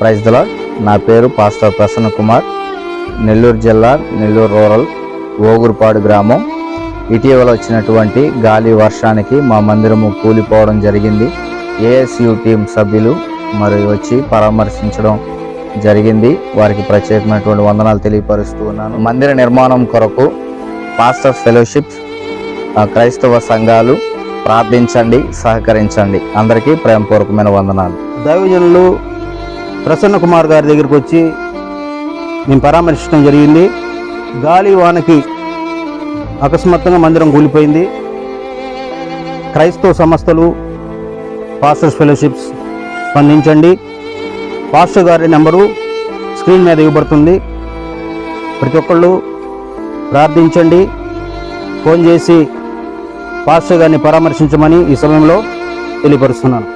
Praise the lord. నా పేరు pastor Prasanna Kumar, Nellore జిల్లా, నెల్లూరు రూరల్, ఓగురుపాడు గ్రామం. ఇటీవల వచ్చినటువంటి గాలి వర్షానికి మా మందిరము కూలిపోవడం జరిగింది. ఏఎస్యు టీం సభ్యులు మరి వచ్చి పరామర్శించడం జరిగింది. వారికి ప్రత్యేకమైనటువంటి వందనాలు తెలియపరుస్తూ ఉన్నాను. మందిర నిర్మాణం కొరకు పాస్టర్స్ ఫెలోషిప్స్, క్రైస్తవ సంఘాలు ప్రార్థించండి, సహకరించండి. అందరికీ ప్రేమపూర్వకమైన వందనాలు. దైవజనులు ప్రసన్న కుమార్ గారి దగ్గరికి వచ్చి మేము పరామర్శించడం జరిగింది. గాలి వానకి అకస్మాత్తుగా మందిరం కూలిపోయింది. క్రైస్తవ సంస్థలు, పాస్టర్స్ ఫెలోషిప్స్ స్పందించండి. పాస్టర్ గారి నెంబరు స్క్రీన్ మీద ఇవ్వబడుతుంది. ప్రతి ఒక్కళ్ళు ప్రార్థించండి. ఫోన్ చేసి పాస్టర్ గారిని పరామర్శించమని ఈ సమయంలో తెలియపరుస్తున్నాను.